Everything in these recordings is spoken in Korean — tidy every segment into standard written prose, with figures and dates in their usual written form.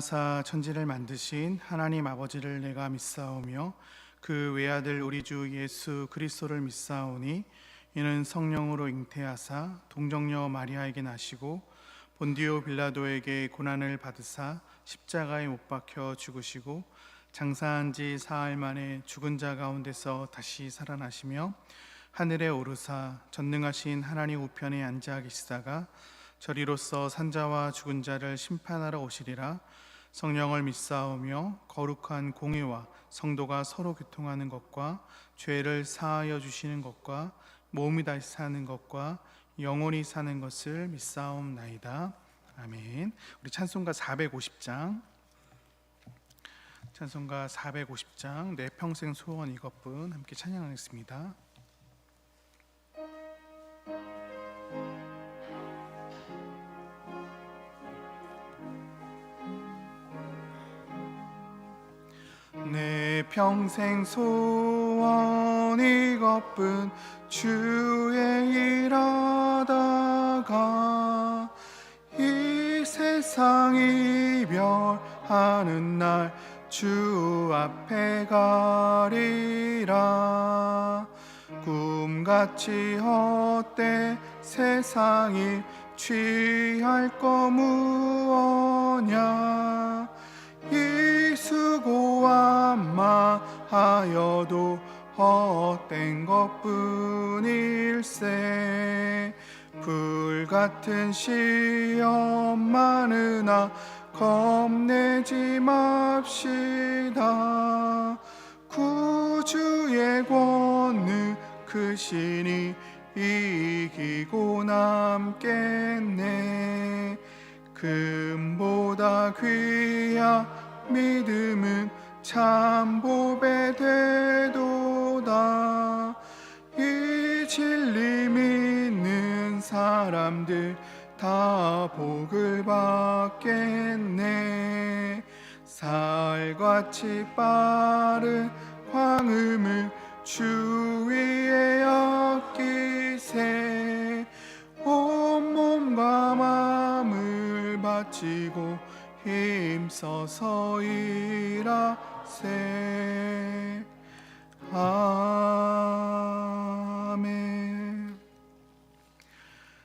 전능하사 천지를 만드신 하나님 아버지를 내가 믿사오며 그 외아들 우리 주 예수 그리스도를 믿사오니 이는 성령으로 잉태하사 동정녀 마리아에게 나시고 본디오 빌라도에게 고난을 받으사 십자가에 못 박혀 죽으시고 장사한 지 사흘 만에 죽은 자 가운데서 다시 살아나시며 하늘에 오르사 전능하신 하나님 우편에 앉아 계시다가 저리로서 산자와 죽은 자를 심판하러 오시리라. 성령을 믿사오며 거룩한 공회와 성도가 서로 교통하는 것과 죄를 사하여 주시는 것과 몸이 다시 사는 것과 영원히 사는 것을 믿사옵나이다. 아멘. 우리 찬송가 450장 찬송가 450장 내 평생 소원 이것뿐 함께 찬양하겠습니다. 내 평생 소원 이것뿐 주의 일하다가 이 세상 이별하는 날 주 앞에 가리라. 꿈같이 헛돼 세상이 취할 거 무엇냐. 이 수고와 마하여도 헛된 것뿐일세. 불같은 시험 많으나 겁내지 맙시다. 구주의 권능 크시니 이기고 남겠네. 금보다 귀한 믿음은 참 보배 되도다. 이 진리 믿는 사람들 다 복을 받겠네. 살같이 빠른 광음을 주 위에 아끼세. 온몸과 마음을 바치고 힘써서 일하세. 아멘.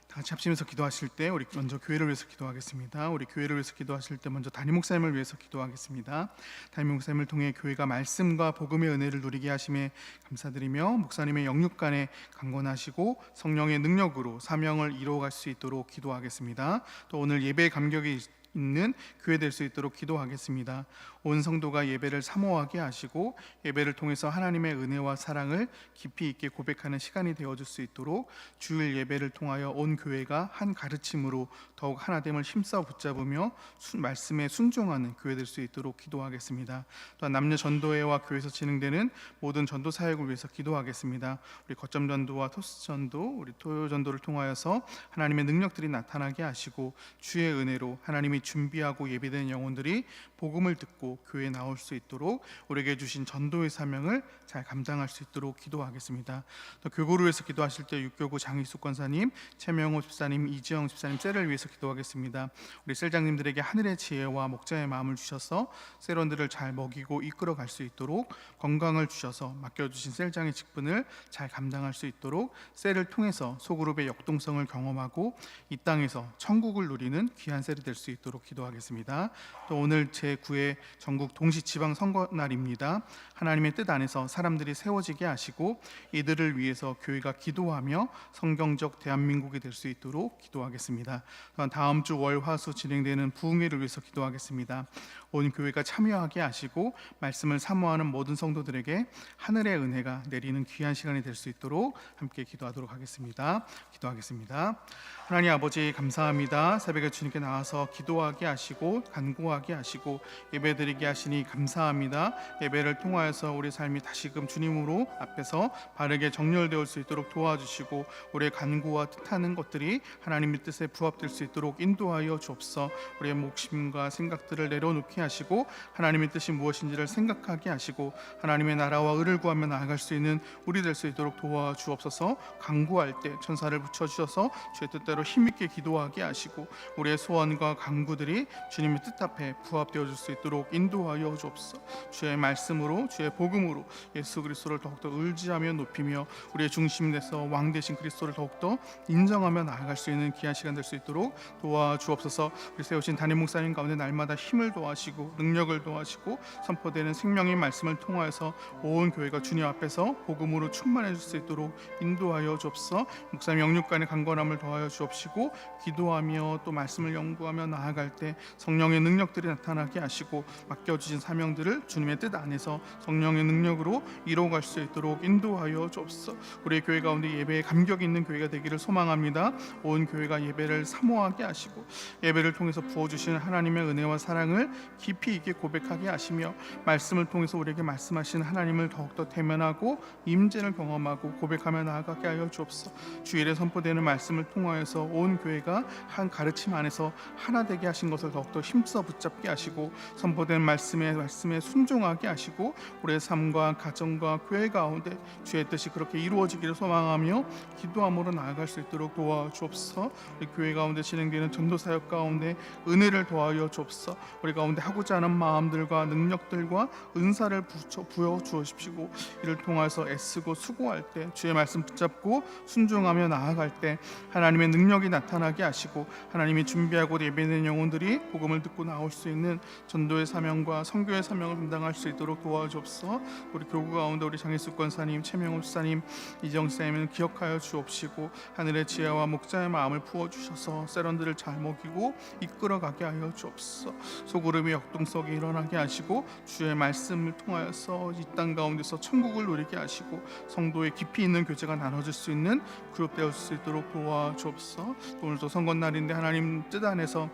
다 같이 합심해서 기도하실 때 우리 먼저 교회를 위해서 기도하겠습니다. 우리 교회를 위해서 기도하실 때 먼저 담임 목사님을 위해서 기도하겠습니다. 담임 목사님을 통해 교회가 말씀과 복음의 은혜를 누리게 하심에 감사드리며 목사님의 영육간에 강건하시고 성령의 능력으로 사명을 이루어갈 수 있도록 기도하겠습니다. 또 오늘 예배의 감격이 있는 교회 될 수 있도록 기도하겠습니다. 온 성도가 예배를 사모하게 하시고 예배를 통해서 하나님의 은혜와 사랑을 깊이 있게 고백하는 시간이 되어줄 수 있도록 주일 예배를 통하여 온 교회가 한 가르침으로 더욱 하나됨을 힘써 붙잡으며 말씀에 순종하는 교회 될 수 있도록 기도하겠습니다. 또한 남녀 전도회와 교회에서 진행되는 모든 전도 사역을 위해서 기도하겠습니다. 우리 거점 전도와 토스 전도, 우리 토요 전도를 통하여서 하나님의 능력들이 나타나게 하시고 주의 은혜로 하나님이 준비하고 예비된 영혼들이 복음을 듣고 교회에 나올 수 있도록 우리에게 주신 전도의 사명을 잘 감당할 수 있도록 기도하겠습니다. 또 교구를 위해서 기도하실 때 육교구 장희숙 권사님, 최명호 집사님, 이지영 집사님 셀을 위해서 기도하겠습니다. 우리 셀장님들에게 하늘의 지혜와 목자의 마음을 주셔서 셀원들을 잘 먹이고 이끌어 갈 수 있도록 건강을 주셔서 맡겨주신 셀장의 직분을 잘 감당할 수 있도록 셀을 통해서 소그룹의 역동성을 경험하고 이 땅에서 천국을 누리는 귀한 셀이 될 수 있도록 기도하겠습니다. 또 오늘 제9회 전국 동시지방선거날입니다. 하나님의 뜻 안에서 사람들이 세워지게 하시고 이들을 위해서 교회가 기도하며 성경적 대한민국이 될 수 있도록 기도하겠습니다. 또한 다음 주 월, 화, 수 진행되는 부흥회를 위해서 기도하겠습니다. 온 교회가 참여하게 하시고 말씀을 사모하는 모든 성도들에게 하늘의 은혜가 내리는 귀한 시간이 될 수 있도록 함께 기도하도록 하겠습니다. 기도하겠습니다. 하나님 아버지 감사합니다. 새벽에 주님께 나와서 기도하게 하시고 간구하게 하시고 예배드리게 하시니 감사합니다. 예배를 통하여서 우리 삶이 다시금 주님으로 앞에서 바르게 정렬되어 수 있도록 도와주시고 우리의 간구와 뜻하는 것들이 하나님의 뜻에 부합될 수 있도록 인도하여 주옵소서. 우리의 목심과 생각들을 내려놓게 하시고 하나님의 뜻이 무엇인지를 생각하게 하시고 하나님의 나라와 의를 구하며 나아갈 수 있는 우리 될 수 있도록 도와주옵소서. 간구할 때 천사를 붙여주셔서 주의 뜻대로 힘있게 기도하게 하시고 우리의 소원과 간구 연구들이 주님의 뜻 앞에 부합되어질 수 있도록 인도하여 주옵소서. 주의 말씀으로, 주의 복음으로 예수 그리스도를 더욱더 의지하며 높이며 우리의 중심에서 왕 되신 그리스도를 더욱더 인정하며 나아갈 수 있는 귀한 시간 될 수 있도록 도와주옵소서. 우리 세우신 담임 목사님 가운데 날마다 힘을 도와시고 능력을 도와시고 선포되는 생명의 말씀을 통하여서 온 교회가 주님 앞에서 복음으로 충만해질 수 있도록 인도하여 주옵소서. 목사님 영육간의 강건함을 더하여 주옵시고 기도하며 또 말씀을 연구하며 나아갈 때 성령의 능력들이 나타나게 하시고 맡겨주신 사명들을 주님의 뜻 안에서 성령의 능력으로 이루어갈 수 있도록 인도하여 주옵소서. 우리의 교회 가운데 예배에 감격이 있는 교회가 되기를 소망합니다. 온 교회가 예배를 사모하게 하시고 예배를 통해서 부어주시는 하나님의 은혜와 사랑을 깊이 있게 고백하게 하시며 말씀을 통해서 우리에게 말씀하신 하나님을 더욱더 대면하고 임재를 경험하고 고백하며 나아가게 하여 주옵소서. 주일에 선포되는 말씀을 통하여서 온 교회가 한 가르침 안에서 하나 되게 하신 것을 더욱더 힘써 붙잡게 하시고 선포된 말씀에 순종하게 하시고 우리의 삶과 가정과 교회 가운데 주의 뜻이 그렇게 이루어지기를 소망하며 기도함으로 나아갈 수 있도록 도와주옵소서. 우리 교회 가운데 진행되는 전도 사역 가운데 은혜를 도와여 주옵소서. 우리 가운데 하고자 하는 마음들과 능력들과 은사를 부여 주옵시고 이를 통해서 애쓰고 수고할 때 주의 말씀 붙잡고 순종하며 나아갈 때 하나님의 능력이 나타나게 하시고 하나님이 준비하고 예배된 영혼들이 복음을 듣고 나올 수 있는 전도의 사명과 선교의 사명을 감당할 수 있도록 도와주옵소서. 우리 교구 가운데 우리 장혜숙 권사님, 최명호 수사님, 이정 사님을 기억하여 주옵시고 하늘의 지혜와 목자의 마음을 부어주셔서 세런들을 잘 먹이고 이끌어가게 하여 주옵소서. 소구름이 역동성이 일어나게 하시고 주의 말씀을 통하여서 이 땅 가운데서 천국을 누리게 하시고 성도의 깊이 있는 교제가 나눠질 수 있는 그룹 되어질 수 있도록 도와주옵소서. 오늘도 선거날인데 하나님 뜻 안에서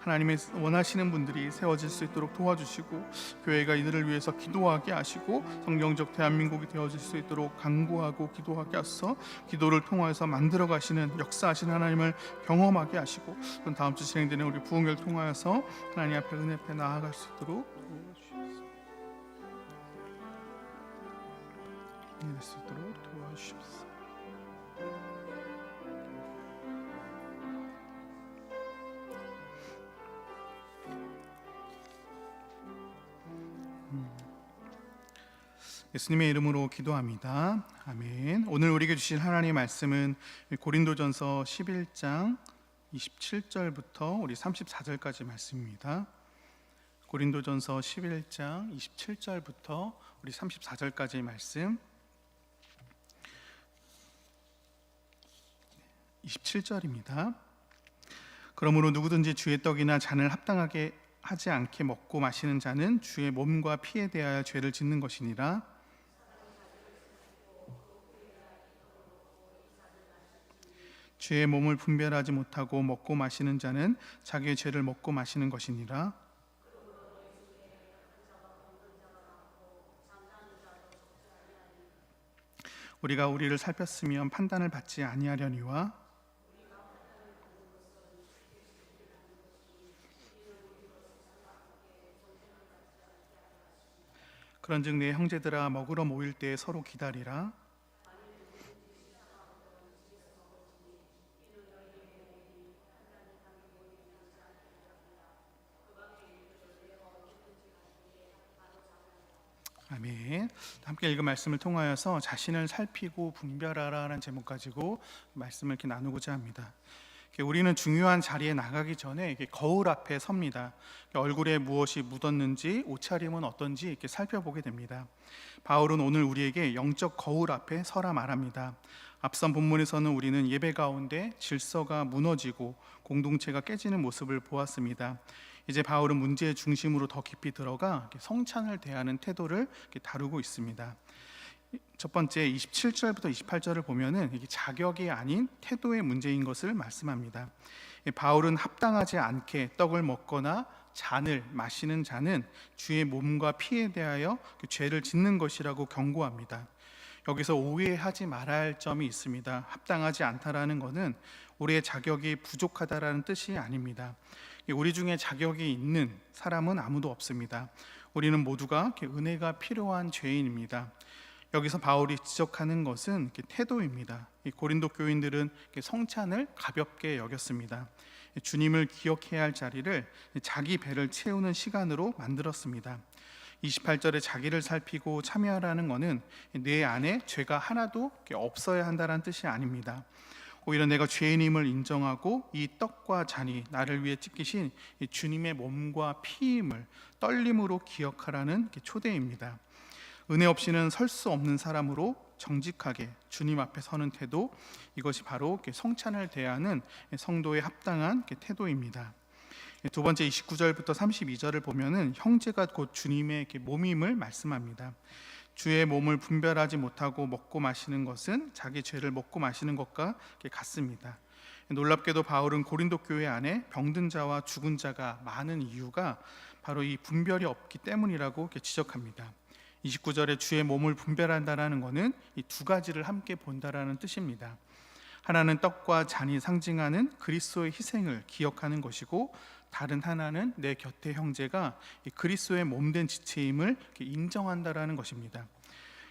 하나님의 원하시는 분들이 세워질 수 있도록 도와주시고 교회가 이들을 위해서 기도하게 하시고 성경적 대한민국이 되어질 수 있도록 간구하고 기도하게 하소서. 기도를 통하여서 만들어 가시는 역사하시는 하나님을 경험하게 하시고 다음 주 진행되는 우리 부흥회를 통하여서 하나님 앞에 은혜 앞에 나아갈 수 있도록 도와주시옵소서. 예수님의 이름으로 기도합니다. 아멘. 오늘 우리에게 주신 하나님의 말씀은 고린도전서 11장 27절부터 우리 34절까지 말씀입니다. 고린도전서 11장 27절부터 우리 34절까지 말씀. 27절입니다. 그러므로 누구든지 주의 떡이나 잔을 합당하게 하지 않게 먹고 마시는 자는 주의 몸과 피에 대하여 죄를 짓는 것이니라. 주의 몸을 분별하지 못하고 먹고 마시는 자는 자기의 죄를 먹고 마시는 것이니라. 우리가 우리를 살폈으면 판단을 받지 아니하려니와 그런즉 내 형제들아 먹으러 모일 때 서로 기다리라. 아멘. 함께 읽은 말씀을 통하여서 자신을 살피고 분별하라는 제목 가지고 말씀을 이렇게 나누고자 합니다. 우리는 중요한 자리에 나가기 전에 거울 앞에 섭니다. 얼굴에 무엇이 묻었는지, 옷차림은 어떤지 이렇게 살펴보게 됩니다. 바울은 오늘 우리에게 영적 거울 앞에 서라 말합니다. 앞선 본문에서는 우리는 예배 가운데 질서가 무너지고 공동체가 깨지는 모습을 보았습니다. 이제 바울은 문제의 중심으로 더 깊이 들어가 성찬을 대하는 태도를 다루고 있습니다. 첫 번째 27절부터 28절을 보면은 이게 자격이 아닌 태도의 문제인 것을 말씀합니다. 바울은 합당하지 않게 떡을 먹거나 잔을 마시는 자는 주의 몸과 피에 대하여 죄를 짓는 것이라고 경고합니다. 여기서 오해하지 말아야 할 점이 있습니다. 합당하지 않다라는 것은 우리의 자격이 부족하다라는 뜻이 아닙니다. 우리 중에 자격이 있는 사람은 아무도 없습니다. 우리는 모두가 은혜가 필요한 죄인입니다. 여기서 바울이 지적하는 것은 태도입니다. 고린도 교인들은 성찬을 가볍게 여겼습니다. 주님을 기억해야 할 자리를 자기 배를 채우는 시간으로 만들었습니다. 28절에 자기를 살피고 참여하라는 것은 내 안에 죄가 하나도 없어야 한다는 뜻이 아닙니다. 오히려 내가 죄인임을 인정하고 이 떡과 잔이 나를 위해 찢기신 주님의 몸과 피임을 떨림으로 기억하라는 초대입니다. 은혜 없이는 설 수 없는 사람으로 정직하게 주님 앞에 서는 태도, 이것이 바로 성찬을 대하는 성도의 합당한 태도입니다. 두 번째 29절부터 32절을 보면은 형제가 곧 주님의 몸임을 말씀합니다. 주의 몸을 분별하지 못하고 먹고 마시는 것은 자기 죄를 먹고 마시는 것과 같습니다. 놀랍게도 바울은 고린도 교회 안에 병든 자와 죽은 자가 많은 이유가 바로 이 분별이 없기 때문이라고 지적합니다. 29절에 주의 몸을 분별한다라는 것은 이 두 가지를 함께 본다라는 뜻입니다. 하나는 떡과 잔이 상징하는 그리스도의 희생을 기억하는 것이고, 다른 하나는 내 곁의 형제가 그리스도의 몸된 지체임을 인정한다라는 것입니다.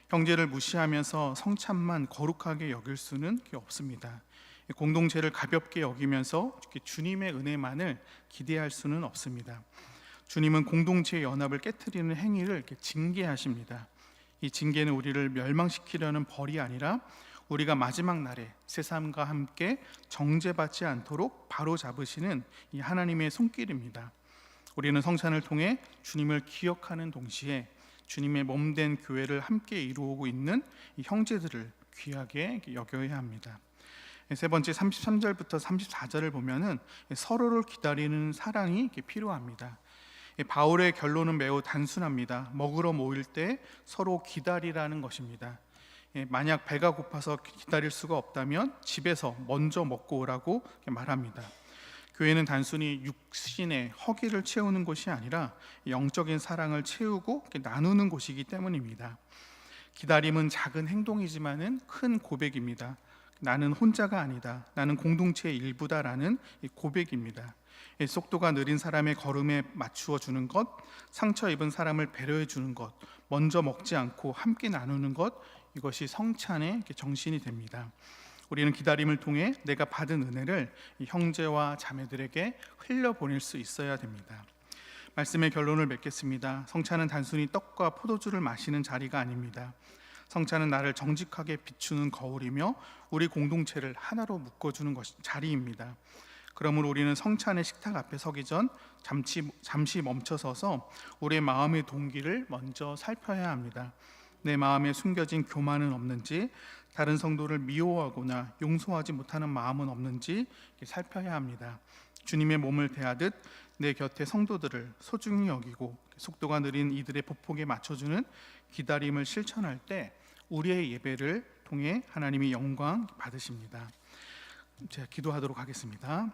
형제를 무시하면서 성찬만 거룩하게 여길 수는 없습니다. 공동체를 가볍게 여기면서 주님의 은혜만을 기대할 수는 없습니다. 주님은 공동체의 연합을 깨트리는 행위를 징계하십니다. 이 징계는 우리를 멸망시키려는 벌이 아니라 우리가 마지막 날에 세상과 함께 정죄받지 않도록 바로잡으시는 이 하나님의 손길입니다. 우리는 성찬을 통해 주님을 기억하는 동시에 주님의 몸된 교회를 함께 이루고 있는 이 형제들을 귀하게 여겨야 합니다. 세 번째 33절부터 34절을 보면은 서로를 기다리는 사랑이 필요합니다. 바울의 결론은 매우 단순합니다. 먹으러 모일 때 서로 기다리라는 것입니다. 만약 배가 고파서 기다릴 수가 없다면 집에서 먼저 먹고 오라고 말합니다. 교회는 단순히 육신의 허기를 채우는 곳이 아니라 영적인 사랑을 채우고 나누는 곳이기 때문입니다. 기다림은 작은 행동이지만은 큰 고백입니다. 나는 혼자가 아니다, 나는 공동체의 일부다라는 고백입니다. 속도가 느린 사람의 걸음에 맞추어 주는 것, 상처 입은 사람을 배려해 주는 것, 먼저 먹지 않고 함께 나누는 것, 이것이 성찬의 정신이 됩니다. 우리는 기다림을 통해 내가 받은 은혜를 형제와 자매들에게 흘려보낼 수 있어야 됩니다. 말씀의 결론을 맺겠습니다. 성찬은 단순히 떡과 포도주를 마시는 자리가 아닙니다. 성찬은 나를 정직하게 비추는 거울이며 우리 공동체를 하나로 묶어주는 자리입니다. 그러므로 우리는 성찬의 식탁 앞에 서기 전 잠시 멈춰서서 우리의 마음의 동기를 먼저 살펴야 합니다. 내 마음에 숨겨진 교만은 없는지, 다른 성도를 미워하거나 용서하지 못하는 마음은 없는지 살펴야 합니다. 주님의 몸을 대하듯 내 곁의 성도들을 소중히 여기고 속도가 느린 이들의 보폭에 맞춰주는 기다림을 실천할 때 우리의 예배를 통해 하나님이 영광 받으십니다. 제가 기도하도록 하겠습니다.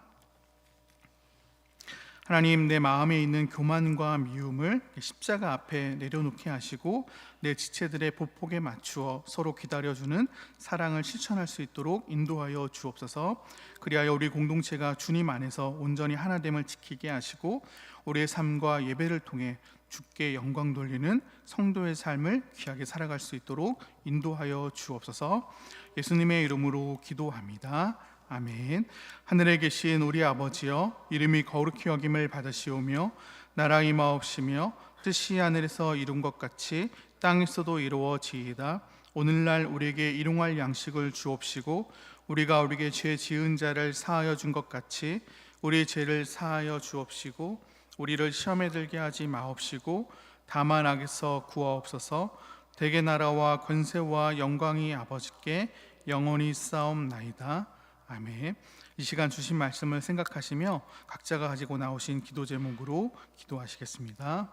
하나님, 내 마음에 있는 교만과 미움을 십자가 앞에 내려놓게 하시고 내 지체들의 보폭에 맞추어 서로 기다려주는 사랑을 실천할 수 있도록 인도하여 주옵소서. 그리하여 우리 공동체가 주님 안에서 온전히 하나됨을 지키게 하시고 우리의 삶과 예배를 통해 주께 영광 돌리는 성도의 삶을 귀하게 살아갈 수 있도록 인도하여 주옵소서. 예수님의 이름으로 기도합니다. 아멘. 하늘에 계신 우리 아버지여, 이름이 거룩히 여김을 받으시오며 나라 임하옵시며 뜻이 하늘에서 이룬 것 같이 땅에서도 이루어지이다. 오늘날 우리에게 일용할 양식을 주옵시고 우리가 우리에게 죄 지은 자를 사하여 준 것 같이 우리의 죄를 사하여 주옵시고 우리를 시험에 들게 하지 마옵시고 다만 악에서 구하옵소서. 대개 나라와 권세와 영광이 아버지께 영원히 싸움나이다. 아멘. 이 시간 주신 말씀을 생각하시며 각자가 가지고 나오신 기도 제목으로 기도하시겠습니다.